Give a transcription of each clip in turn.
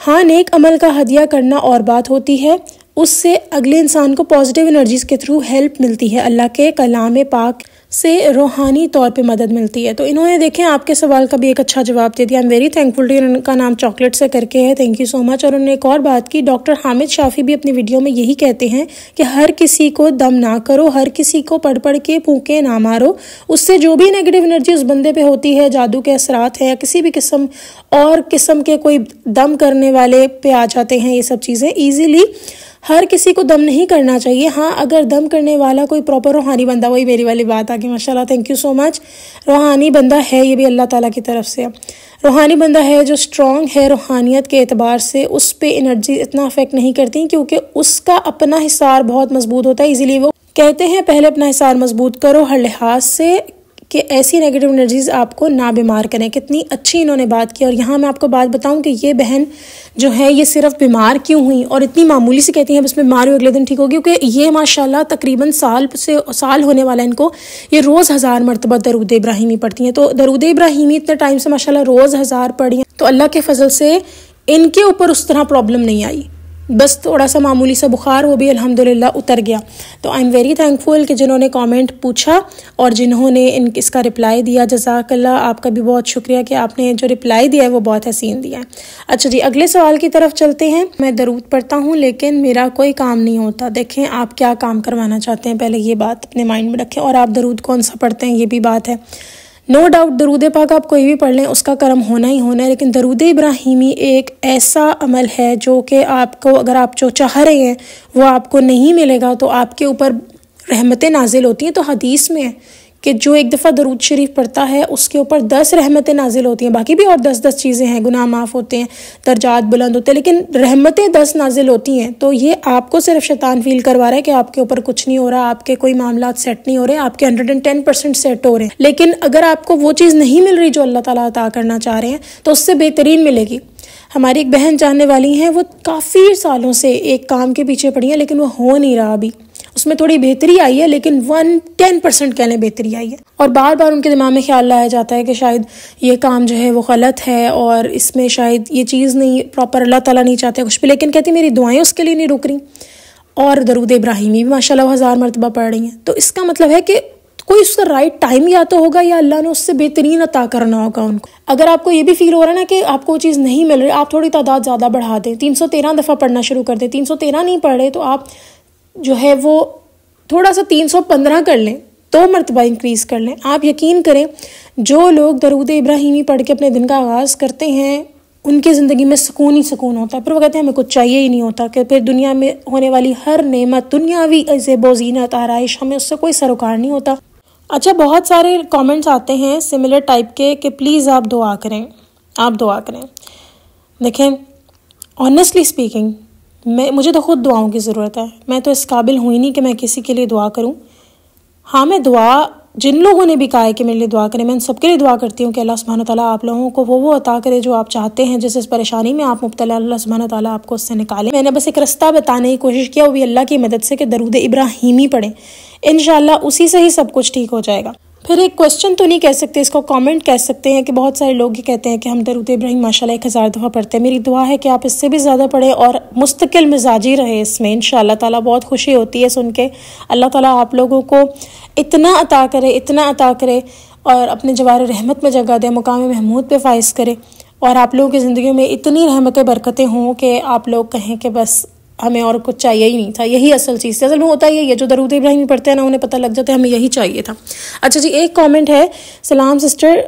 ہاں نیک عمل کا ہدیہ کرنا اور بات ہوتی ہے، اس سے اگلے انسان کو پازیٹیو انرجیز کے تھرو ہیلپ ملتی ہے، اللہ کے کلام پاک سے روحانی طور پہ مدد ملتی ہے۔ تو انہوں نے دیکھیں آپ کے سوال کا بھی ایک اچھا جواب دے دیا۔ I am very thankful to, ان کا نام چاکلیٹ سے کر کے ہے، تھینک یو سو مچ۔ اور انہوں نے ایک اور بات کی، ڈاکٹر حامد شافی بھی اپنی ویڈیو میں یہی کہتے ہیں کہ ہر کسی کو دم نہ کرو، ہر کسی کو پڑھ کے پھونکے نہ مارو، اس سے جو بھی نیگیٹو انرجی اس بندے پہ ہوتی ہے، جادو کے اثرات ہیں یا کسی بھی قسم کے کوئی دم کرنے والے پہ آ جاتے ہیں، یہ سب چیزیں ایزیلی ہر کسی کو دم نہیں کرنا چاہیے۔ ہاں اگر دم کرنے والا کوئی پراپر روحانی بندہ، وہی میری والی بات آگے ماشاءاللہ، تھینک یو سو مچ، روحانی بندہ ہے، یہ بھی اللہ تعالیٰ کی طرف سے روحانی بندہ ہے جو اسٹرانگ ہے روحانیت کے اعتبار سے، اس پہ انرجی اتنا افیکٹ نہیں کرتی کیونکہ اس کا اپنا حصار بہت مضبوط ہوتا ہے، ایزی لیے وہ کہتے ہیں پہلے اپنا حصار مضبوط کرو ہر لحاظ سے کہ ایسی نیگیٹو انرجیز آپ کو نہ بیمار کریں۔ کتنی اچھی انہوں نے بات کی۔ اور یہاں میں آپ کو بات بتاؤں کہ یہ بہن جو ہے یہ صرف بیمار کیوں ہوئی اور اتنی معمولی سے کہتی ہیں بس بیمار ہوئی اگلے دن ٹھیک ہوگی، کیونکہ یہ ماشاءاللہ تقریباً سال ہونے والا ان کو، یہ روز 1000 مرتبہ درود ابراہیمی پڑھتی ہیں۔ تو درود ابراہیمی اتنے ٹائم سے ماشاءاللہ روز 1000 پڑھی ہیں، تو اللہ کے فضل سے ان کے اوپر اس طرح پرابلم نہیں آئی، بس تھوڑا سا معمولی سا بخار، وہ بھی الحمدللہ اتر گیا۔ تو آئی ایم ویری تھینکفل کہ جنہوں نے کامنٹ پوچھا اور جنہوں نے اس کا رپلائی دیا، جزاک اللہ، آپ کا بھی بہت شکریہ کہ آپ نے جو رپلائی دیا ہے وہ بہت حسین دیا ہے۔ اچھا جی اگلے سوال کی طرف چلتے ہیں۔ میں درود پڑھتا ہوں لیکن میرا کوئی کام نہیں ہوتا۔ دیکھیں آپ کیا کام کروانا چاہتے ہیں، پہلے یہ بات اپنے مائنڈ میں رکھیں، اور آپ درود کون سا پڑھتے ہیں یہ بھی بات ہے۔ نو ڈاؤٹ درود پاک آپ کوئی بھی پڑھ لیں، اس کا کرم ہونا ہی ہونا ہے، لیکن درود ابراہیمی ایک ایسا عمل ہے جو کہ آپ کو، اگر آپ جو چاہ رہے ہیں وہ آپ کو نہیں ملے گا تو آپ کے اوپر رحمتیں نازل ہوتی ہیں۔ تو حدیث میں ہے کہ جو ایک دفعہ درود شریف پڑھتا ہے اس کے اوپر 10 رحمتیں نازل ہوتی ہیں، باقی بھی اور 10 چیزیں ہیں، گناہ معاف ہوتے ہیں، درجات بلند ہوتے ہیں، لیکن رحمتیں 10 نازل ہوتی ہیں۔ تو یہ آپ کو صرف شیطان فیل کروا رہا ہے کہ آپ کے اوپر کچھ نہیں ہو رہا، آپ کے کوئی معاملات سیٹ نہیں ہو رہے، آپ کے 110% سیٹ ہو رہے ہیں، لیکن اگر آپ کو وہ چیز نہیں مل رہی جو اللہ تعالیٰ عطا کرنا چاہ رہے ہیں تو اس سے بہترین ملے گی۔ ہماری ایک بہن جاننے والی ہیں، وہ کافی سالوں سے ایک کام کے پیچھے پڑی ہیں لیکن وہ ہو نہیں رہا، ابھی اس میں تھوڑی بہتری آئی ہے لیکن 110% کہہ لیں بہتری آئی ہے، اور بار بار ان کے دماغ میں خیال لایا جاتا ہے کہ شاید یہ کام جو ہے وہ غلط ہے اور اس میں شاید یہ چیز نہیں پراپر، اللہ تعالیٰ نہیں چاہتے کچھ بھی، لیکن کہتی میری دعائیں اس کے لیے نہیں رک رہی، اور درود ابراہیمی بھی ماشاءاللہ 1000 مرتبہ پڑھ رہی ہیں۔ تو اس کا مطلب ہے کہ کوئی اس کا رائٹ ٹائم یا تو ہوگا یا اللہ نے اس سے بہترین عطا کرنا ہوگا ان کو۔ اگر آپ کو یہ بھی فیل ہو رہا ہے نا کہ آپ کو وہ چیز نہیں مل رہی، آپ تھوڑی تعداد زیادہ بڑھا دیں، 313 دفعہ پڑھنا شروع کر دیں، 313 نہیں پڑھ رہے تو آپ جو ہے وہ تھوڑا سا 315 کر لیں، 2 مرتبہ انکریز کر لیں۔ آپ یقین کریں جو لوگ درود ابراہیمی پڑھ کے اپنے دن کا آغاز کرتے ہیں ان کی زندگی میں سکون ہی سکون ہوتا ہے، پھر وہ کہتے ہیں ہمیں کچھ چاہیے ہی نہیں ہوتا، کہ پھر دنیا میں ہونے والی ہر نعمت، دنیاوی زیب و زینت، آرائش، ہمیں اس سے کوئی سروکار نہیں ہوتا۔ اچھا بہت سارے کامنٹس آتے ہیں سملر ٹائپ کے کہ پلیز آپ دعا کریں، آپ دعا کریں۔ دیکھیں آنیسٹلی اسپیکنگ مجھے تو خود دعاؤں کی ضرورت ہے، میں تو اس قابل ہوئی نہیں کہ میں کسی کے لیے دعا کروں۔ ہاں میں دعا جن لوگوں نے بھی کہا ہے کہ میرے لیے دعا کریں، میں ان سب کے لیے دعا کرتی ہوں کہ اللہ سبحانہ تعالیٰ آپ لوگوں کو وہ عطا کرے جو آپ چاہتے ہیں، جس اس پریشانی میں آپ مبتلا، اللہ سبحانہ تعالیٰ آپ کو اس سے نکالے۔ میں نے بس ایک رستہ بتانے کی کوشش کیا، وہ بھی اللہ کی مدد سے، کہ درود ابراہیمی پڑھیں، انشاءاللہ اسی سے ہی سب کچھ ٹھیک ہو جائے گا۔ پھر ایک کوسچن تو نہیں کہہ سکتے، اس کو کامنٹ کہہ سکتے ہیں کہ بہت سارے لوگ یہ کہتے ہیں کہ ہم درود ابراہیم ماشاءاللہ 1000 دفعہ پڑھتے ہیں۔ میری دعا ہے کہ آپ اس سے بھی زیادہ پڑھیں اور مستقل مزاجی رہے اس میں، انشاءاللہ تعالیٰ بہت خوشی ہوتی ہے سن کے۔ اللہ تعالیٰ آپ لوگوں کو اتنا عطا کرے، اتنا عطا کرے، اور اپنے جوار رحمت میں جگہ دے، مقام محمود پہ فائز کرے، اور آپ لوگوں کی زندگیوں میں اتنی رحمتیں برکتیں ہوں کہ آپ لوگ کہیں کہ بس ہمیں اور کچھ چاہیے ہی نہیں تھا۔ یہی اصل چیز تھی، اصل میں ہوتا یہ جو درود ابراہیمی پڑھتے ہیں نا انہیں پتہ لگ جاتا ہے ہمیں یہی چاہیے تھا۔ اچھا جی ایک کامنٹ ہے، سلام سسٹر،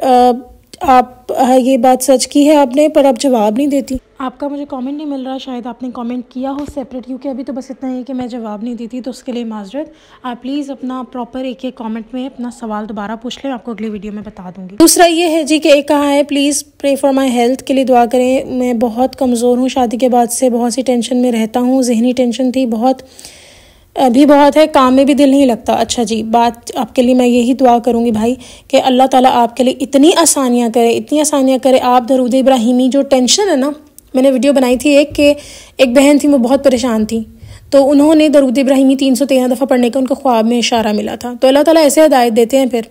آپ یہ بات سچ کی ہے آپ نے، پر آپ جواب نہیں دیتی۔ آپ کا مجھے کامنٹ نہیں مل رہا، شاید آپ نے کامنٹ کیا ہو سیپریٹ، کیونکہ ابھی تو بس اتنا ہی کہ میں جواب نہیں دیتی، تو اس کے لیے معذرت۔ آپ پلیز اپنا پراپر ایک کامنٹ میں اپنا سوال دوبارہ پوچھ لیں، آپ کو اگلی ویڈیو میں بتا دوں گی۔ دوسرا یہ ہے جی کہ ایک کہا ہے please pray for my health, کے لیے دعا کریں، میں بہت کمزور ہوں، شادی کے بعد سے بہت سی ٹینشن میں رہتا ہوں، ذہنی ٹینشن تھی ابھی بہت ہے، کام میں بھی دل نہیں لگتا۔ اچھا جی بات آپ کے لیے میں یہی دعا کروں گی بھائی کہ اللہ تعالیٰ آپ کے لیے اتنی آسانیاں کرے۔ آپ درود ابراہیمی جو ٹینشن ہے نا، میں نے ویڈیو بنائی تھی ایک بہن تھی، وہ بہت پریشان تھی، تو انہوں نے درود ابراہیمی 313 دفعہ پڑھنے کا ان کو خواب میں اشارہ ملا تھا، تو اللہ تعالیٰ ایسے ہدایت دیتے ہیں پھر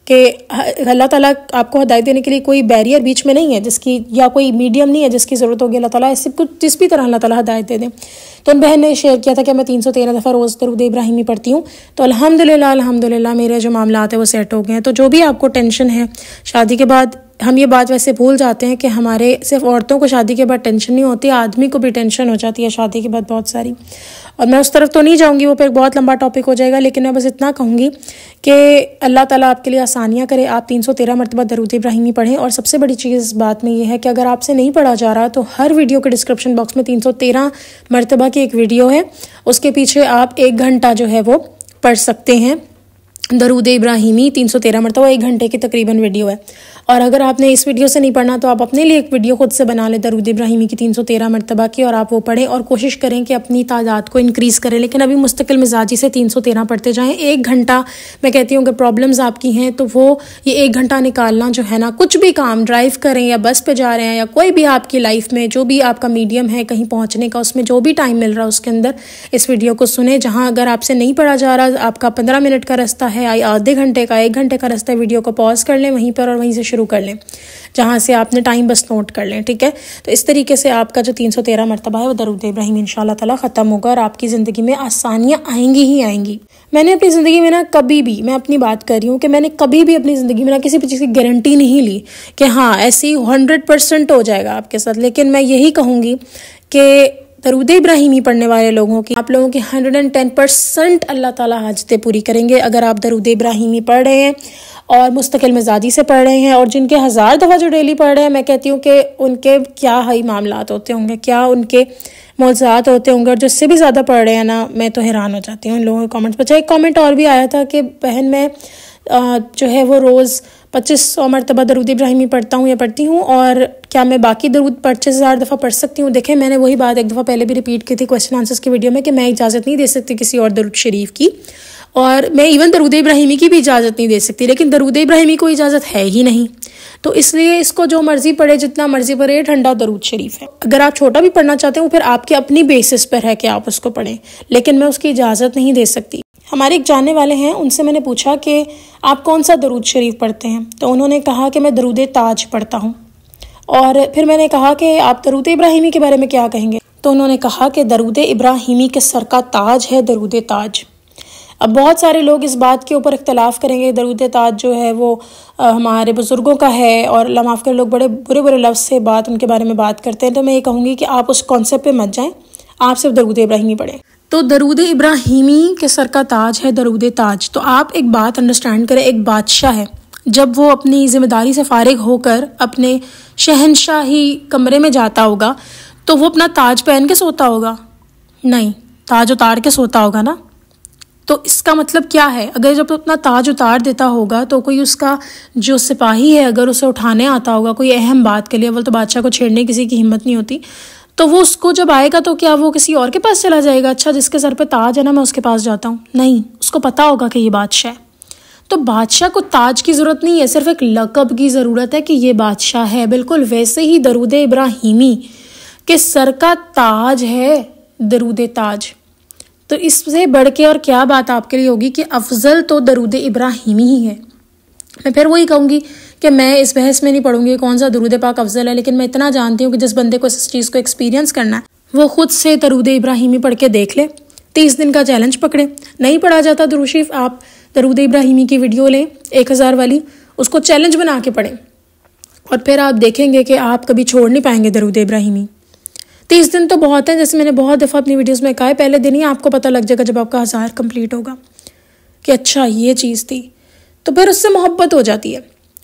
کہ اللہ تعالیٰ آپ کو ہدایت دینے کے لیے کوئی بیریئر بیچ میں نہیں ہے جس کی، یا کوئی میڈیم نہیں ہے جس کی ضرورت ہوگی، اللہ تعالیٰ اس کو جس بھی طرح اللہ تعالیٰ ہدایت دے دیں۔ تو ان بہن نے شیئر کیا تھا کہ میں 313 دفعہ روز درود ابراہیمی پڑھتی ہوں، تو الحمدللہ میرے جو معاملات ہیں وہ سیٹ ہو گئے ہیں۔ تو جو بھی آپ کو ٹینشن ہے شادی کے بعد، ہم یہ بات ویسے بھول جاتے ہیں کہ ہمارے صرف عورتوں کو شادی کے بعد ٹینشن نہیں ہوتی، آدمی کو بھی ٹینشن ہو جاتی ہے شادی کے بعد بہت ساری، اور میں اس طرف تو نہیں جاؤں گی، وہ پھر بہت لمبا ٹاپک ہو جائے گا، لیکن میں بس اتنا کہوں گی کہ اللہ تعالیٰ آپ کے لیے آسانیاں کرے۔ آپ 313 مرتبہ درود ابراہیمی پڑھیں، اور سب سے بڑی چیز اس بات میں یہ ہے کہ اگر آپ سے نہیں پڑھا جا رہا تو ہر ویڈیو کے ڈسکرپشن باکس میں 313 مرتبہ کی ایک ویڈیو ہے، اس کے پیچھے آپ 1 گھنٹہ جو ہے وہ پڑھ سکتے ہیں درود ابراہیمی 313 مرتبہ، 1 گھنٹے کی تقریباً ویڈیو ہے۔ اور اگر آپ نے اس ویڈیو سے نہیں پڑھنا تو آپ اپنے لیے ایک ویڈیو خود سے بنا لیں درود ابراہیمی کی 313 مرتبہ کی، اور آپ وہ پڑھیں اور کوشش کریں کہ اپنی تعداد کو انکریز کریں، لیکن ابھی مستقل مزاجی سے 313 پڑھتے جائیں۔ 1 گھنٹہ میں کہتی ہوں کہ پرابلمز آپ کی ہیں تو وہ یہ 1 گھنٹہ نکالنا جو ہے نا، کچھ بھی کام ڈرائیو کریں یا بس پہ جا رہے ہیں یا کوئی بھی آپ کی لائف میں جو بھی آپ کا میڈیم ہے کہیں پہنچنے کا، اس میں جو بھی ٹائم مل رہا ہے اس کے اندر اس ویڈیو کو سنیں۔ جہاں اگر آپ سے نہیں پڑھا جا رہا، آپ کا 15 منٹ کا رستہ ہے، آدھے گھنٹے کا، 1 گھنٹے کا رستہ ہے، ویڈیو کو پاز کر لیں وہیں پر اور وہیں سے شروع کر لیں جہاں سے آپ نے ٹائم بس نوٹ کر لیں، ٹھیک ہے؟ تو اس طریقے سے آپ کا جو 313 مرتبہ ہے وہ درود ابراہیم انشاءاللہ تعالیٰ ختم ہوگا، اور آپ کی زندگی میں آسانیاں آئیں گی ہی آئیں گی۔ میں نے اپنی زندگی میں نا کبھی بھی، میں اپنی بات کر رہی ہوں کہ میں نے کبھی بھی اپنی زندگی میں نا کسی بھی چیز کی گارنٹی نہیں لی کہ ہاں ایسی 100% ہو جائے گا آپ کے ساتھ، لیکن میں یہی کہوں گی کہ درود ابراہیمی پڑھنے والے لوگوں کی، آپ لوگوں کی 110% اللہ تعالیٰ حاجتیں پوری کریں گے اگر آپ درود ابراہیمی پڑھ رہے ہیں اور مستقل مزاجی سے پڑھ رہے ہیں۔ اور جن کے 1000 دفعہ جو ڈیلی پڑھ رہے ہیں، میں کہتی ہوں کہ ان کے کیا ہی معاملات ہوتے ہوں گے، کیا ان کے معجزات ہوتے ہوں گے، اور جس سے بھی زیادہ پڑھ رہے ہیں نا، میں تو حیران ہو جاتی ہوں ان لوگوں کے کامنٹس پر۔ ایک کامنٹ اور بھی آیا تھا کہ بہن میں جو ہے وہ روز 2500 مرتبہ درود ابراہیمی پڑھتا ہوں یا پڑھتی ہوں، اور کیا میں باقی درود 25,000 دفعہ پڑھ سکتی ہوں؟ دیکھیں، میں نے وہی بات ایک دفعہ پہلے بھی ریپیٹ کی تھی کویسچن آنسرز کی ویڈیو میں کہ میں اجازت نہیں دے سکتی کسی اور درود شریف کی، اور میں ایون درود ابراہیمی کی بھی اجازت نہیں دے سکتی، لیکن درود ابراہیمی کو اجازت ہے ہی نہیں، تو اس لیے اس کو جو مرضی پڑھے، جتنا مرضی پڑھے، ٹھنڈا درود شریف ہے۔ اگر آپ چھوٹا بھی پڑھنا چاہتے ہیں پھر آپ کے اپنی بیسس پر ہے کہ آپ اس کو پڑھیں، لیکن میں اس کی اجازت نہیں دے سکتی۔ ہمارے ایک جاننے والے ہیں، ان سے میں نے پوچھا کہ آپ کون سا درود شریف پڑھتے ہیں، تو انہوں نے کہا کہ میں درود تاج پڑھتا ہوں، اور پھر میں نے کہا کہ آپ درود ابراہیمی کے بارے میں کیا کہیں گے، تو انہوں نے کہا کہ درود ابراہیمی کے سر کا تاج ہے درود تاج۔ اب بہت سارے لوگ اس بات کے اوپر اختلاف کریں گے، درود تاج جو ہے وہ ہمارے بزرگوں کا ہے، اور اللہ معاف کرے لوگ بڑے برے برے لفظ سے ان کے بارے میں بات کرتے ہیں، تو میں یہ کہوں گی کہ آپ اس کانسیپٹ پہ مت جائیں، آپ صرف درود ابراہیمی پڑھیں۔ تو درود ابراہیمی کے سر کا تاج ہے درود تاج۔ تو آپ ایک بات انڈرسٹینڈ کریں، ایک بادشاہ ہے، جب وہ اپنی ذمہ داری سے فارغ ہو کر اپنے شہنشاہی کمرے میں جاتا ہوگا تو وہ اپنا تاج پہن کے سوتا ہوگا؟ نہیں، تاج اتار کے سوتا ہوگا نا۔ تو اس کا مطلب کیا ہے؟ اگر جب اپنا تاج اتار دیتا ہوگا تو کوئی اس کا جو سپاہی ہے اگر اسے اٹھانے آتا ہوگا کوئی اہم بات کے لیے، اول تو بادشاہ کو چھیڑنے کسی کی ہمت نہیں ہوتی، تو وہ اس کو جب آئے گا تو کیا وہ کسی اور کے پاس چلا جائے گا؟ اچھا جس کے سر پہ تاج ہے نا میں اس کے پاس جاتا ہوں؟ نہیں، اس کو پتا ہوگا کہ یہ بادشاہ ہے۔ تو بادشاہ کو تاج کی ضرورت نہیں ہے، صرف ایک لقب کی ضرورت ہے کہ یہ بادشاہ ہے۔ بالکل ویسے ہی درود ابراہیمی کے سر کا تاج ہے درود تاج۔ تو اس سے بڑھ کے اور کیا بات آپ کے لیے ہوگی کہ افضل تو درود ابراہیمی ہی ہے۔ میں پھر وہی کہوں گی کہ میں اس بحث میں نہیں پڑھوں گی کون سا درود پاک افضل ہے، لیکن میں اتنا جانتی ہوں کہ جس بندے کو اس چیز کو ایکسپیرینس کرنا ہے وہ خود سے درود ابراہیمی پڑھ کے دیکھ لے، 30 دن کا چیلنج پکڑے۔ نہیں پڑھا جاتا درود شریف، آپ درود ابراہیمی کی ویڈیو لیں 1000 والی، اس کو چیلنج بنا کے پڑھیں، اور پھر آپ دیکھیں گے کہ آپ کبھی چھوڑ نہیں پائیں گے درود ابراہیمی۔ 30 دن تو بہت ہیں، جیسے میں نے بہت دفعہ اپنی ویڈیوز میں کہا ہے، پہلے دن ہی آپ کو پتہ لگ جائے گا جب آپ کا 1000 کمپلیٹ ہوگا کہ اچھا یہ چیز تھی، تو پھر اس سے محبت ہو جاتی ہے۔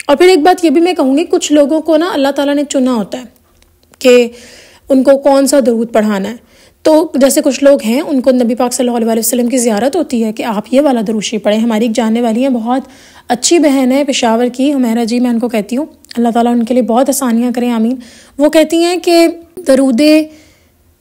اور پھر ایک بات یہ بھی میں کہوں گی، کچھ لوگوں کو نا اللہ تعالیٰ نے چنا ہوتا ہے کہ ان کو کون سا درود پڑھانا ہے، تو جیسے کچھ لوگ ہیں ان کو نبی پاک صلی اللہ علیہ وسلم کی زیارت ہوتی ہے کہ آپ یہ والا درود شریف پڑھیں۔ ہماری ایک جاننے والی ہیں، بہت اچھی بہن ہے پشاور کی، حمیرہ جی میں ان کو کہتی ہوں، اللہ تعالیٰ ان کے لیے بہت آسانیاں کریں، آمین۔ وہ کہتی ہیں کہ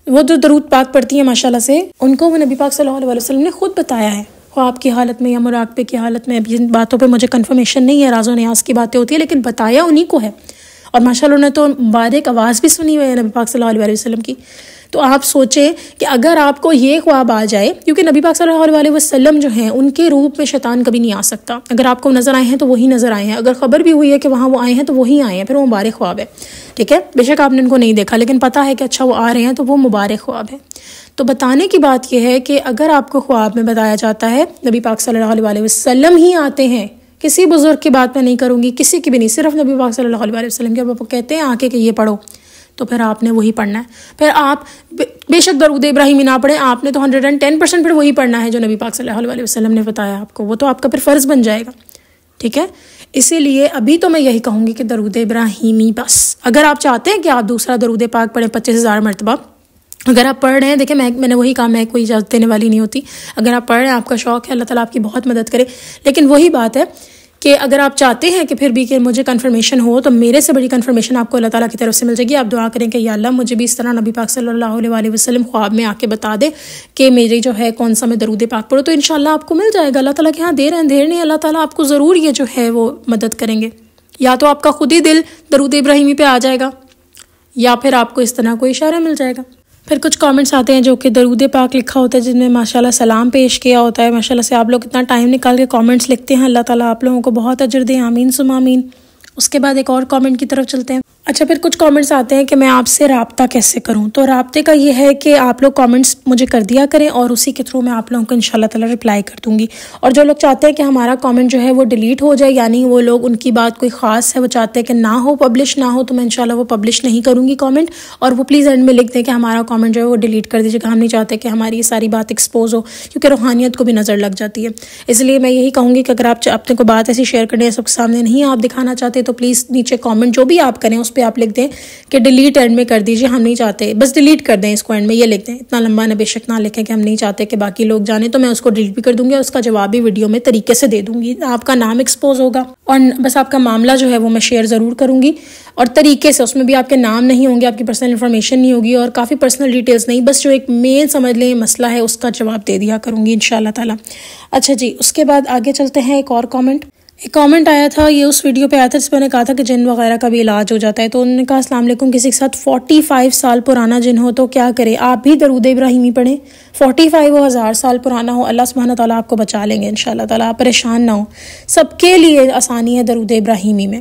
وہ جو درود پاک پڑھتی ہیں ماشاءاللہ سے، ان کو وہ نبی پاک صلی اللہ علیہ وسلم نے خود بتایا ہے، خواب کی حالت میں یا مراقبے کی حالت میں، اب ان باتوں پہ مجھے کنفرمیشن نہیں ہے، راز و نیاز کی باتیں ہوتی ہیں، لیکن بتایا انہی کو ہے، اور ماشاءاللہ انہوں نے تو مبارک آواز بھی سنی ہوئی ہے نبی پاک صلی اللہ علیہ وسلم کی. تو آپ سوچیں کہ اگر آپ کو یہ خواب آ جائے، کیونکہ نبی پاک صلی اللہ علیہ وسلم جو ہیں ان کے روپ میں شیطان کبھی نہیں آ سکتا. اگر آپ کو نظر آئے ہیں تو وہی نظر آئے ہیں، اگر خبر بھی ہوئی ہے کہ وہاں وہ آئے ہیں تو وہی آئے ہیں، پھر وہ مبارک خواب ہے. ٹھیک ہے، بے شک آپ نے ان کو نہیں دیکھا لیکن پتہ ہے کہ اچھا وہ آ رہے ہیں، تو وہ مبارک خواب ہے. تو بتانے کی بات یہ ہے کہ اگر آپ کو خواب میں بتایا جاتا ہے نبی پاک صلی اللہ علیہ وسلم ہی آتے ہیں، کسی بزرگ کی بات میں نہیں کروں گی، کسی کی بھی نہیں، صرف نبی پاک صلی اللہ علیہ وسلم کے آپ کہتے ہیں آ کے کہ یہ پڑھو، تو پھر آپ نے وہی پڑھنا ہے. پھر آپ بے شک درود ابراہیمی نہ پڑھیں، آپ نے تو 110% پھر وہی پڑھنا ہے جو نبی پاک صلی اللہ علیہ وسلم نے بتایا آپ کو، وہ تو آپ کا پھر فرض بن جائے گا. ٹھیک ہے، اسی لیے ابھی تو میں یہی کہوں گی کہ درود ابراہیمی بس. اگر آپ چاہتے ہیں کہ آپ دوسرا درود پاک پڑھیں 25,000 مرتبہ، اگر آپ پڑھ رہے ہیں، دیکھیں میں نے وہی کہا، میں کوئی اجازت دینے والی نہیں ہوتی. اگر آپ پڑھ رہے ہیں، آپ کا شوق ہے، اللہ تعالیٰ آپ کی بہت مدد کرے. لیکن وہی بات ہے کہ اگر آپ چاہتے ہیں کہ پھر بھی کہ مجھے کنفرمیشن ہو، تو میرے سے بڑی کنفرمیشن آپ کو اللہ تعالیٰ کی طرف سے مل جائے گی. آپ دعا کریں کہ یا اللہ مجھے بھی اس طرح نبی پاک صلی اللہ علیہ وسلم خواب میں آ کے بتا دے کہ میری جو ہے کون سا میں درود پاک پڑھوں، تو انشاءاللہ آپ کو مل جائے گا. اللہ تعالیٰ کے ہاں دیر ہیں دیر نہیں، اللہ تعالیٰ آپ کو ضرور یہ جو ہے وہ مدد کریں گے. یا تو آپ کا خود ہی دل درود ابراہیمی پہ آ جائے گا، یا پھر آپ کو اس طرح کوئی اشارہ مل جائے گا. پھر کچھ کامنٹس آتے ہیں جو کہ درود پاک لکھا ہوتا ہے، جن میں ماشاءاللہ سلام پیش کیا ہوتا ہے. ماشاءاللہ سے آپ لوگ اتنا ٹائم نکال کے کامنٹس لکھتے ہیں، اللہ تعالیٰ آپ لوگوں کو بہت اجر دیں، آمین ثم آمین. اس کے بعد ایک اور کامنٹ کی طرف چلتے ہیں. اچھا، پھر کچھ کامنٹس آتے ہیں کہ میں آپ سے رابطہ کیسے کروں. تو رابطے کا یہ ہے کہ آپ لوگ کامنٹس مجھے کر دیا کریں اور اسی کے تھرو میں آپ لوگوں کو انشاءاللہ تعالیٰ رپلائی کر دوں گی. اور جو لوگ چاہتے ہیں کہ ہمارا کامنٹ جو ہے وہ ڈیلیٹ ہو جائے، یعنی وہ لوگ ان کی بات کوئی خاص ہے، وہ چاہتے ہیں کہ نہ ہو، پبلش نہ ہو، تو میں انشاءاللہ وہ پبلش نہیں کروں گی کامنٹ. اور وہ پلیز اینڈ میں لکھ دیں کہ ہمارا کامنٹ جو ہے وہ ڈیلیٹ کر دیجیے گا، ہم نہیں چاہتے کہ ہماری یہ ساری بات ایکسپوز ہو، کیونکہ روحانیت کو بھی نظر لگ جاتی ہے. اس لیے میں یہی کہوں گی کہ اگر آپ اپنے کو بات ایسی شیئر کرنی ہے سب کے سامنے نہیں آپ دکھانا چاہتے، تو پلیز نیچے کامنٹ جو بھی آپ کریں اس پہ آپ لکھ دیں کہ ڈیلیٹ اینڈ میں کر دیجیے، ہم نہیں چاہتے، بس ڈیلیٹ کر دیں اس کو، اینڈ میں یہ لکھ دیں. اتنا لمبا نہ بے شک نہ لکھیں کہ ہم نہیں چاہتے کہ باقی لوگ جانیں، تو میں اس کو ڈیلیٹ بھی کر دوں گی اور اس کا جواب بھی ویڈیو میں طریقے سے دے دوں گی. آپ کا نام ایکسپوز ہوگا اور بس آپ کا معاملہ جو ہے وہ میں شیئر ضرور کروں گی اور طریقے سے. اس میں بھی آپ کے نام نہیں ہوں گے، آپ کی پرسنل انفارمیشن نہیں ہوگی اور کافی پرسنل ڈیٹیلز نہیں، بس جو ایک مین سمجھ لیں مسئلہ ہے اس کا جواب دے دیا کروں گی انشاءاللہ تعالیٰ. اچھا جی، اس کے بعد آگے چلتے ہیں. ایک اور کامنٹ آیا تھا، یہ اس ویڈیو پہ آیا تھا جس میں نے کہا تھا کہ جن وغیرہ کا بھی علاج ہو جاتا ہے. تو انہوں نے کہا السلام علیکم، کسی کے ساتھ 45 سال پرانا جن ہو تو کیا کرے؟ آپ بھی درود ابراہیمی پڑھیں. 45 وہ 1000 سال پرانا ہو، اللہ سبحانہ تعالیٰ آپ کو بچا لیں گے انشاءاللہ تعالیٰ. آپ پریشان نہ ہو، سب کے لیے آسانی ہے درود ابراہیمی میں،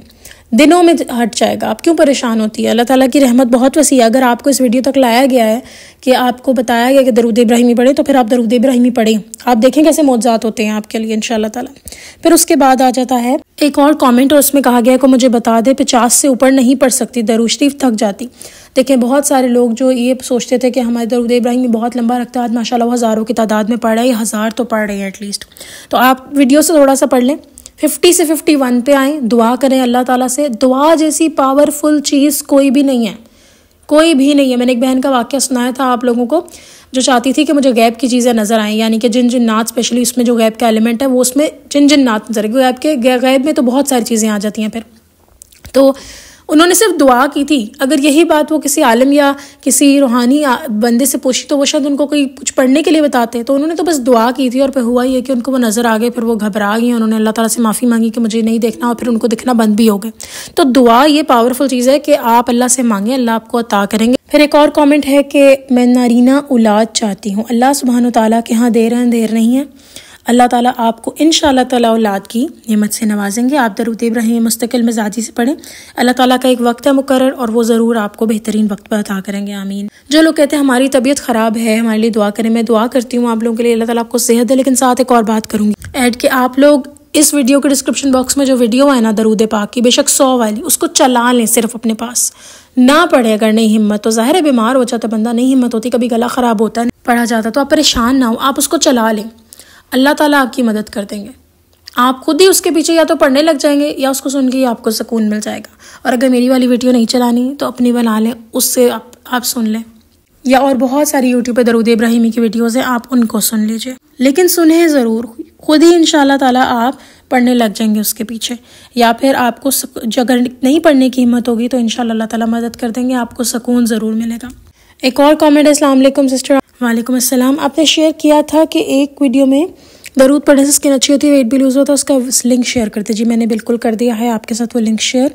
دنوں میں ہٹ جائے گا. آپ کیوں پریشان ہوتی ہے؟ اللہ تعالیٰ کی رحمت بہت وسیع ہے. اگر آپ کو اس ویڈیو تک لایا گیا ہے کہ آپ کو بتایا گیا کہ درود ابراہیمی پڑھیں، تو پھر آپ درود ابراہیمی پڑھیں. آپ دیکھیں کیسے معجزات ہوتے ہیں آپ کے لیے انشاءاللہ تعالیٰ. پھر اس کے بعد آ جاتا ہے ایک اور کامنٹ، اور اس میں کہا گیا ہے کہ مجھے بتا دے 50 سے اوپر نہیں پڑھ سکتی، درود شریف تھک جاتی. دیکھیں بہت سارے لوگ جو یہ سوچتے تھے کہ ہمارے درود ابراہیمی بہت لمبا رکھتا ہے، آج ماشاءاللہ وہ ہزاروں کی تعداد میں پڑھ رہے ہیں، 1000 تو پڑھ رہے ہیں ایٹ لیسٹ. تو آپ ویڈیو سے تھوڑا سا پڑھ لیں، 50 سے 51 پہ آئیں، دعا کریں اللہ تعالیٰ سے. دعا جیسی پاورفل چیز کوئی بھی نہیں ہے، کوئی بھی نہیں ہے. میں نے ایک بہن کا واقعہ سنایا تھا آپ لوگوں کو، جو چاہتی تھی کہ مجھے غیب کی چیزیں نظر آئیں، یعنی کہ جنات اسپیشلی اس میں جو غیب کا ایلیمنٹ ہے وہ اس میں جنات نظر آئے. غیب میں تو بہت ساری چیزیں آ جاتی ہیں. پھر تو انہوں نے صرف دعا کی تھی. اگر یہی بات وہ کسی عالم یا کسی روحانی بندے سے پوچھی تو وہ شاید ان کو کوئی کچھ پڑھنے کے لیے بتاتے. تو انہوں نے تو بس دعا کی تھی، اور پھر ہوا یہ کہ ان کو وہ نظر آ گئے. پھر وہ گھبرا گئی، انہوں نے اللہ تعالیٰ سے معافی مانگی کہ مجھے نہیں دیکھنا، اور پھر ان کو دکھنا بند بھی ہو گئے. تو دعا یہ پاورفل چیز ہے کہ آپ اللہ سے مانگیں، اللہ آپ کو عطا کریں گے. پھر ایک اور کامنٹ ہے کہ میں نارینہ اولاد چاہتی ہوں. اللہ سبحانہ تعالیٰ کے ہاں دیر نہیں ہے. اللہ تعالیٰ آپ کو انشاءاللہ تعالیٰ اولاد کی نعمت سے نوازیں گے. آپ درود ابراہیمی مستقل مزاجی سے پڑھیں. اللہ تعالیٰ کا ایک وقت ہے مقرر، اور وہ ضرور آپ کو بہترین وقت پر عطا کریں گے، آمین. جو لوگ کہتے ہیں ہماری طبیعت خراب ہے، ہمارے لیے دعا کریں، میں دعا کرتی ہوں آپ لوگوں کے لیے، اللہ تعالیٰ آپ کو صحت دے. لیکن ساتھ ایک اور بات کروں گی ایڈ، کہ آپ لوگ اس ویڈیو کے ڈسکرپشن باکس میں جو ویڈیو ہے نا درود پاک کی، بے شک 100 والی، اس کو چلا لیں صرف اپنے پاس، نہ پڑھے. اگر نہیں ہمت تو ظاہر ہے بیمار ہو جاتا بندہ، نہیں ہمت ہوتی، کبھی گلا خراب ہوتا ہے، پڑھا جاتا، تو آپ پریشان نہ ہو، آپ اس کو چلا لیں. اللہ تعالیٰ آپ کی مدد کر دیں گے. آپ خود ہی اس کے پیچھے یا تو پڑھنے لگ جائیں گے، یا اس کو سن کے آپ کو سکون مل جائے گا. اور اگر میری والی ویڈیو نہیں چلانی تو اپنی بنا لیں، اس سے آپ سن لیں. یا اور بہت ساری یوٹیوب پہ درود ابراہیمی کی ویڈیوز ہیں، آپ ان کو سن لیجئے. لیکن سنیں ضرور، خود ہی انشاءاللہ تعالیٰ آپ پڑھنے لگ جائیں گے اس کے پیچھے. یا پھر آپ کو اگر نہیں پڑھنے کی ہمت ہوگی تو انشاءاللہ اللہ تعالیٰ مدد کر دیں گے، آپ کو سکون ضرور ملے گا. ایک اور کامنٹ ہے، السلام علیکم سسٹر. وعلیکم السلام. آپ نے شیئر کیا تھا کہ ایک ویڈیو میں درود پڑھنے سے اسکن اچھی ہوتی ہے، ویٹ بھی لوز ہوتا ہے، اس کا لنک شیئر کرتے. جی میں نے بالکل کر دیا ہے آپ کے ساتھ وہ لنک شیئر.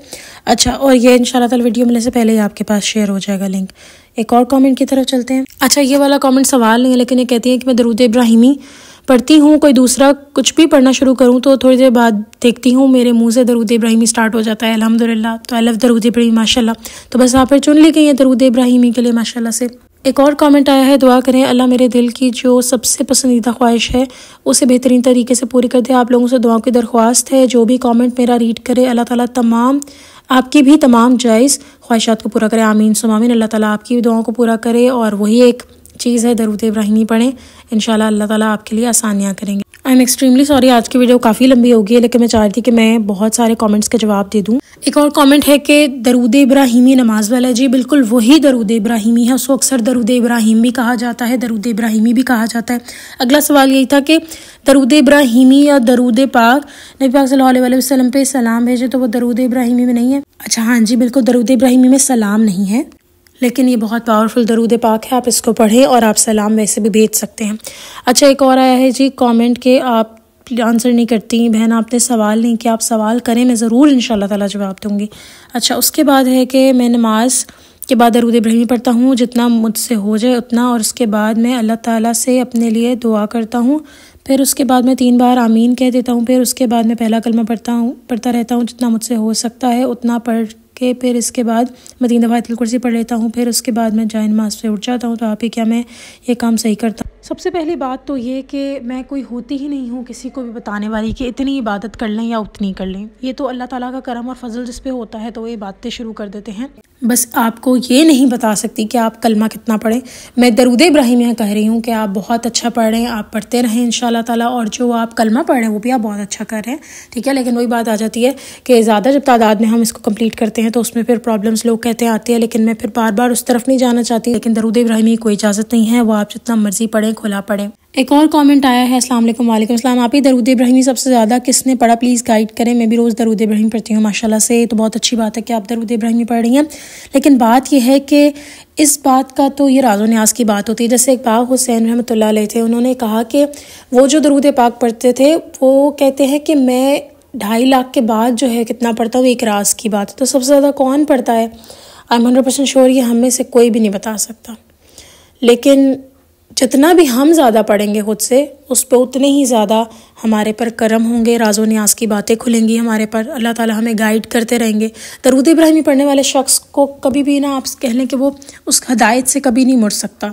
اچھا، اور یہ انشاءاللہ تعالی ویڈیو ملنے سے پہلے ہی آپ کے پاس شیئر ہو جائے گا لنک. ایک اور کامنٹ کی طرف چلتے ہیں. اچھا، یہ والا کامنٹ سوال نہیں ہے، لیکن یہ کہتی ہیں کہ میں درود ابراہیمی پڑھتی ہوں، کوئی دوسرا کچھ بھی پڑھنا شروع کروں تو تھوڑی دیر بعد دیکھتی ہوں میرے منہ سے درود ابراہیمی سٹارٹ ہو جاتا ہے. الحمدللہ. تو الف درود ابراہیمی ماشاء اللہ. تو بس آپ پھر چن لی گئی ہیں درود ابراہیمی کے لیے ماشاء اللہ سے. ایک اور کامنٹ آیا ہے، دعا کریں اللہ میرے دل کی جو سب سے پسندیدہ خواہش ہے اسے بہترین طریقے سے پوری کر دے. آپ لوگوں سے دعاؤں کی درخواست ہے، جو بھی کامنٹ میرا ریڈ کرے اللہ تعالیٰ آپ کی بھی تمام جائز خواہشات کو پورا کرے. آمین ثم آمین. اللہ تعالیٰ آپ کی بھی دعاؤں کو پورا کرے، اور وہی ایک چیز ہے درود ابراہیمی پڑھیں، انشاءاللہ اللہ تعالیٰ آپ کے لیے آسانیاں کریں گے. آئی ایم ایکسٹریملی سوری، آج کی ویڈیو کافی لمبی ہوگی ہے، لیکن میں چاہ رہی تھی کہ میں بہت سارے کامنٹس کے جواب دے دوں. ایک اور کامنٹ ہے کہ درود ابراہیمی نماز والا. جی بالکل وہی درود ابراہیمی ہے، اس کو اکثر درود ابراہیم بھی کہا جاتا ہے، درود ابراہیمی بھی کہا جاتا ہے. اگلا سوال یہی تھا کہ درود ابراہیمی یا درود پاک، نبی پاک صلی اللہ علیہ وسلم پہ سلام بھیجے تو وہ درود ابراہیمی میں نہیں ہے. اچھا ہاں جی بالکل، درود ابراہیمی میں سلام نہیں ہے، لیکن یہ بہت پاورفل درود پاک ہے، آپ اس کو پڑھیں اور آپ سلام ویسے بھی بھیج سکتے ہیں. اچھا ایک اور آیا ہے جی کامنٹ کہ آپ آنسر نہیں کرتی بہن، آپ نے سوال نہیں کیا، آپ سوال کریں، میں ضرور انشاءاللہ تعالیٰ جواب دوں گی. اچھا اس کے بعد ہے کہ میں نماز کے بعد درود ابراہیمی پڑھتا ہوں جتنا مجھ سے ہو جائے اتنا، اور اس کے بعد میں اللہ تعالیٰ سے اپنے لیے دعا کرتا ہوں، پھر اس کے بعد میں 3 بار آمین کہہ دیتا ہوں، پھر اس کے بعد میں پہلا کلمہ پڑھتا رہتا ہوں جتنا مجھ سے ہو سکتا ہے اتنا پڑھ کے، پھر اس کے بعد میں 3 دفعہ آیت الکرسی پڑھ لیتا ہوں، پھر اس کے بعد میں جائے نماز سے اٹھ جاتا ہوں. تو آپ ہی کیا میں یہ کام صحیح کرتا ہوں؟ سب سے پہلی بات تو یہ کہ میں کوئی ہوتی ہی نہیں ہوں کسی کو بھی بتانے والی کہ اتنی عبادت کر لیں یا اتنی کر لیں. یہ تو اللہ تعالیٰ کا کرم اور فضل جس پہ ہوتا ہے تو وہ عبادتیں شروع کر دیتے ہیں. بس آپ کو یہ نہیں بتا سکتی کہ آپ کلمہ کتنا پڑھیں. میں درود ابراہیمیہ کہہ رہی ہوں کہ آپ بہت اچھا پڑھ رہے ہیں، آپ پڑھتے رہیں انشاءاللہ تعالیٰ، اور جو آپ کلمہ پڑھ رہے ہیں وہ بھی آپ بہت اچھا کر رہے ہیں، ٹھیک ہے. لیکن وہی بات آ جاتی ہے کہ زیادہ جب تعداد میں ہم اس کو کمپلیٹ کرتے ہیں تو اس میں پھر پرابلمس لوگ کہتے ہیں آتی ہے، لیکن میں پھر بار بار اس طرف نہیں جانا چاہتی. لیکن درود ابراہیمی کی کوئی اجازت نہیں ہے، وہ آپ جتنا مرضی پڑھیں، کھلا پڑھیں. ایک اور کامنٹ آیا ہے، السلام علیکم. وعلیکم السلام. آپ ہی درود ابراہیمی سب سے زیادہ کس نے پڑھا، پلیز گائیڈ کریں. میں بھی روز درود ابراہیمی پڑھتی ہوں ماشاءاللہ سے، تو بہت اچھی بات ہے کہ آپ درود ابراہیمی پڑھ رہی ہیں. لیکن بات یہ ہے کہ اس بات کا تو یہ راز و نیاز کی بات ہوتی ہے. جیسے ایک باغ حسین رحمۃ اللہ علیہ تھے، انہوں نے کہا کہ وہ جو درود پاک پڑھتے تھے وہ کہتے ہیں کہ میں 2.5 لاکھ کے بعد جو ہے کتنا پڑھتا ہوں، ایک راز کی بات ہے. تو سب سے زیادہ کون پڑھتا ہے؟ آئی ایم 100% شیور یہ ہم میں سے کوئی بھی نہیں بتا سکتا. لیکن جتنا بھی ہم زیادہ پڑھیں گے خود سے، اس پہ اتنے ہی زیادہ ہمارے پر کرم ہوں گے، راز و نیاز کی باتیں کھلیں گی ہمارے پر، اللہ تعالیٰ ہمیں گائیڈ کرتے رہیں گے. درود ابراہیمی پڑھنے والے شخص کو کبھی بھی نہ آپ کہہ لیں کہ وہ اس ہدایت سے کبھی نہیں مڑ سکتا.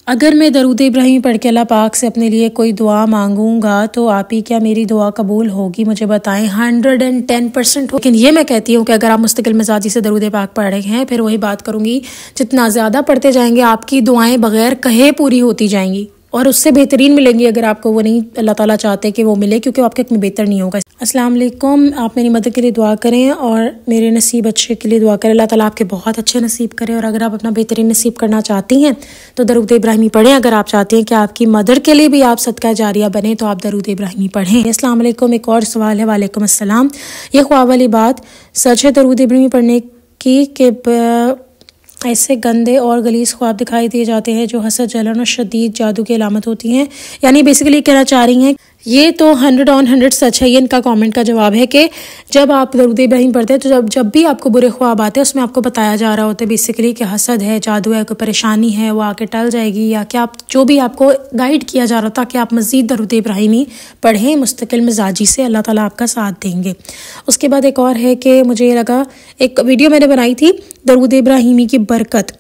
اگر میں درود ابراہیمی پڑھ کے اللہ پاک سے اپنے لیے کوئی دعا مانگوں گا تو آپ ہی کیا میری دعا قبول ہوگی؟ مجھے بتائیں. 110%. لیکن یہ میں کہتی ہوں کہ اگر آپ مستقل مزاجی سے درود پاک پڑھ رہے ہیں، پھر وہی بات کروں گی، جتنا زیادہ پڑھتے جائیں گے آپ کی دعائیں بغیر کہے پوری ہوتی جائیں گی، اور اس سے بہترین ملیں گی اگر آپ کو وہ نہیں اللہ تعالیٰ چاہتے کہ وہ ملے، کیونکہ آپ کے حق میں بہتر نہیں ہوگا. السلام علیکم. آپ میری مدد کے لیے دعا کریں اور میرے نصیب اچھے کے لیے دعا کریں. اللہ تعالیٰ آپ کے بہت اچھے نصیب کرے، اور اگر آپ اپنا بہترین نصیب کرنا چاہتی ہیں تو درود ابراہیمی پڑھیں. اگر آپ چاہتے ہیں کہ آپ کی مدر کے لیے بھی آپ صدقہ جاریہ بنے تو آپ درود ابراہیمی پڑھیں. السلام علیکم. ایک اور سوال ہے. وعلیکم السلام. یہ خواب والی بات سچ ہے درود ابراہیمی پڑھنے کی کہ ایسے گندے اور غلیظ خواب دکھائی دیے جاتے ہیں جو حسد، جلن اور شدید جادو کی علامت ہوتی ہیں؟ یعنی بیسیکلی کہنا چاہ رہی ہیں یہ تو 100 سچ ہے. یہ ان کا کامنٹ کا جواب ہے کہ جب آپ درود ابراہیم پڑھتے ہیں تو جب بھی آپ کو برے خواب آتے ہیں اس میں آپ کو بتایا جا رہا ہوتا ہے بیسیکلی کہ حسد ہے، جادو ہے، کوئی پریشانی ہے وہ آ کے ٹل جائے گی، یا کہ آپ جو بھی آپ کو گائیڈ کیا جا رہا تھا کہ آپ مزید درود ابراہیمی پڑھیں مستقل مزاجی سے، اللہ تعالیٰ آپ کا ساتھ دیں گے. اس کے بعد ایک اور ہے کہ مجھے یہ لگا، ایک ویڈیو میں نے بنائی تھی درود ابراہیمی کی برکت،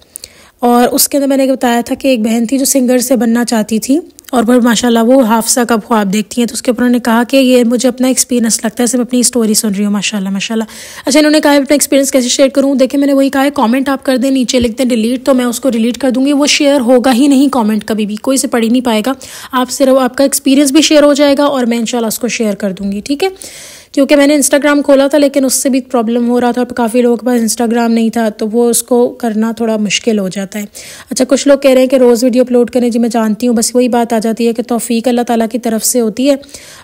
اور اس کے اندر میں نے بتایا تھا کہ ایک بہن تھی جو سنگر سے بننا چاہتی تھی، اور پھر ماشاءاللہ وہ حافظہ کا خواب دیکھتی ہیں، تو اس کے اوپر انہوں نے کہا کہ یہ مجھے اپنا ایکسپیرینس لگتا ہے، صرف اپنی اسٹوری سن رہی ہوں. ماشاءاللہ ماشاءاللہ. اچھا انہوں نے کہا اپنا ایکسپیرینس کیسے شیئر کروں؟ دیکھیں میں نے وہی کہا ہے کامنٹ آپ کر دیں، نیچے لکھ دیں ڈیلیٹ، تو میں اس کو ڈیلیٹ کر دوں گی، وہ شیئر ہوگا ہی نہیں کامنٹ، کبھی بھی کوئی سے پڑھ ہی نہیں پائے گا. آپ صرف آپ کا ایکسپیرینس بھی شیئر ہو جائے گا اور میں انشاءاللہ اس کو شیئر کر دوں گی، ٹھیک ہے. کیونکہ میں نے انسٹاگرام کھولا تھا لیکن اس سے بھی پرابلم ہو رہا تھا، کافی لوگوں کے پاس انسٹاگرام نہیں تھا، تو وہ اس کو کرنا تھوڑا مشکل ہو جاتا ہے. اچھا کچھ لوگ کہہ رہے ہیں کہ روز ویڈیو اپلوڈ کریں. جی میں جانتی ہوں، بس وہی بات آ جاتی ہے کہ توفیق اللہ تعالیٰ کی طرف سے ہوتی ہے،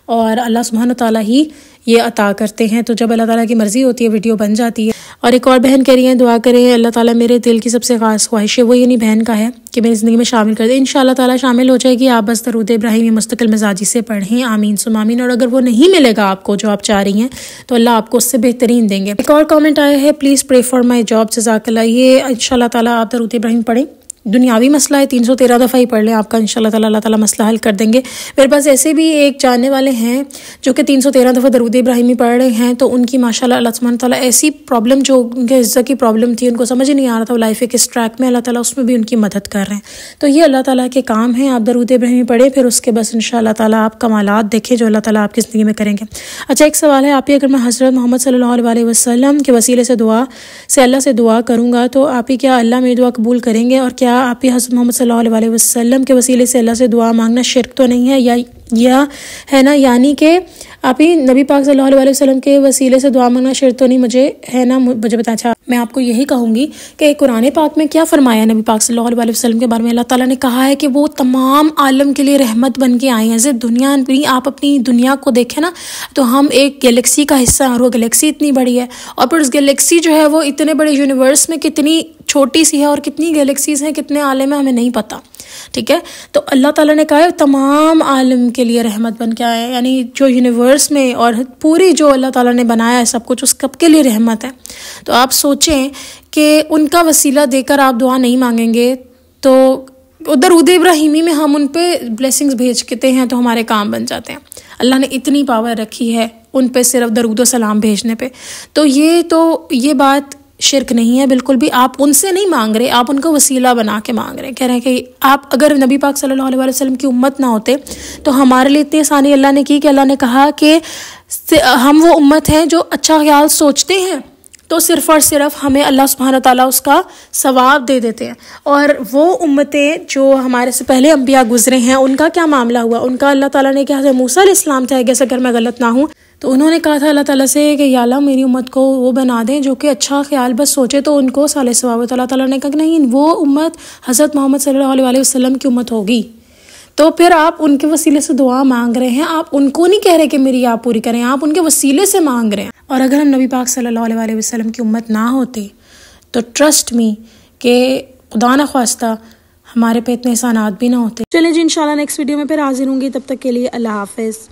اور اللہ سبحانہ تعالیٰ ہی یہ عطا کرتے ہیں. تو جب اللہ تعالیٰ کی مرضی ہوتی ہے ویڈیو بن جاتی ہے. اور ایک اور بہن کہہ رہی ہیں دعا کریں اللہ تعالیٰ میرے دل کی سب سے خاص خواہش ہے وہ یہ نہیں بہن کا ہے کہ میری زندگی میں شامل کر دیں. انشاءاللہ تعالیٰ شامل ہو جائے گی. آپ بس درود ابراہیمی مستقل مزاجی سے پڑھیں. آمین ثم آمین. اور اگر وہ نہیں ملے گا آپ کو جو آپ چاہ رہی ہیں تو اللہ آپ کو اس سے بہترین دیں گے. ایک اور کامنٹ آیا ہے please pray for my job. جزاک اللہ. یہ انشاءاللہ تعالیٰ آپ درود ابراہیم پڑھیں. دنیاوی مسئلہ ہے 313 دفعہ ہی پڑھ لیں آپ کا انشاءاللہ تعالیٰ اللہ تعالیٰ مسئلہ حل کر دیں گے. میرے پاس ایسے بھی ایک جاننے والے ہیں جو کہ 313 دفعہ درود ابراہیمی پڑھ رہے ہیں تو ان کی ماشاءاللہ اللہ سبحانہ تعالیٰ ایسی پرابلم جو ان کے عزت کی پرابلم تھی ان کو سمجھ نہیں آ رہا تھا وہ لائف کس ٹریک میں اللہ تعالیٰ اس میں بھی ان کی مدد کر رہے ہیں. تو یہ اللہ تعالیٰ کے کام ہیں. آپ درود ابراہیمی پڑھیں پھر اس کے بس انشاءاللہ تعالیٰ آپ کمالات دیکھیں جو اللہ تعالیٰ آپ کی زندگی میں کریں گے. اچھا ایک سوال ہے آپ ہی اگر میں حضرت محمد صلی اللہ علیہ وسلم کے وسیلے سے اللہ سے دعا کروں گا تو آپ ہی کیا اللہ میری دعا قبول کریں گے؟ اور کیا آپ ہی حضرت محمد صلی اللہ علیہ وسلم کے وسیلے سے اللہ سے دعا مانگنا شرک تو نہیں ہے یا ہے نا؟ یعنی کہ آپ ہی نبی پاک صلی اللہ علیہ وسلم کے وسیلے سے دعا مانگنا شرک تو نہیں مجھے ہے نا مجھے بتائیں. اچھا میں آپ کو یہی کہوں گی کہ قرآن پاک میں کیا فرمایا نبی پاک صلی اللہ علیہ وسلم کے بارے میں. اللہ تعالیٰ نے کہا ہے کہ وہ تمام عالم کے لیے رحمت بن کے آئے ہیں. جیسے دنیا آپ اپنی دنیا کو دیکھیں نا تو ہم ایک گلیکسی کا حصہ ہیں اور وہ گلیکسی اتنی بڑی ہے اور پھر اس گلیکسی جو ہے وہ اتنے بڑے یونیورس میں کتنی چھوٹی سی ہے اور کتنی گلیکسیز ہیں کتنے عالم ہیں ہمیں نہیں پتہ. ٹھیک ہے تو اللہ تعالیٰ نے کہا ہے تمام عالم کے لیے رحمت بن کے آئے ہیں. یعنی جو یونیورس میں اور پوری جو اللہ تعالیٰ نے بنایا ہے سب کچھ اس سب کے لیے رحمت ہے. تو آپ سوچیں کہ ان کا وسیلہ دے کر آپ دعا نہیں مانگیں گے تو درود ابراہیمی میں ہم ان پہ بلیسنگز بھیجتے ہیں تو ہمارے کام بن جاتے ہیں. اللہ نے اتنی پاور رکھی ہے ان پہ صرف درود و سلام بھیجنے پہ. تو یہ بات شرک نہیں ہے بالکل بھی. آپ ان سے نہیں مانگ رہے آپ ان کو وسیلہ بنا کے مانگ رہے ہیں. کہہ رہے ہیں کہ آپ اگر نبی پاک صلی اللہ علیہ وسلم کی امت نہ ہوتے تو ہمارے لیے اتنی آسانی اللہ نے کی کہ اللہ نے کہا کہ ہم وہ امت ہیں جو اچھا خیال سوچتے ہیں تو صرف اور صرف ہمیں اللہ سبحانہ تعالیٰ اس کا ثواب دے دیتے ہیں. اور وہ امتیں جو ہمارے سے پہلے انبیاء گزرے ہیں ان کا کیا معاملہ ہوا؟ ان کا اللہ تعالیٰ نے کہا موسیٰ علیہ السلام تھا جیسے اگر میں غلط نہ ہوں تو انہوں نے کہا تھا اللہ تعالیٰ سے کہ یا اللہ میری امت کو وہ بنا دیں جو کہ اچھا خیال بس سوچے تو ان کو صالح ثواب. تو اللہ تعالیٰ نے کہا کہ نہیں وہ امت حضرت محمد صلی اللہ علیہ وسلم کی امت ہوگی. تو پھر آپ ان کے وسیلے سے دعا مانگ رہے ہیں. آپ ان کو نہیں کہہ رہے کہ میری آپ پوری کریں آپ ان کے وسیلے سے مانگ رہے ہیں. اور اگر ہم نبی پاک صلی اللہ علیہ وسلم کی امت نہ ہوتے تو ٹرسٹ می کہ خدا نہ خواستہ ہمارے پہ اتنے احسانات بھی نہ ہوتے. چلیں جی انشاءاللہ نیکسٹ ویڈیو میں پھر حاضر ہوں گی. تب تک کے لیے اللہ حافظ.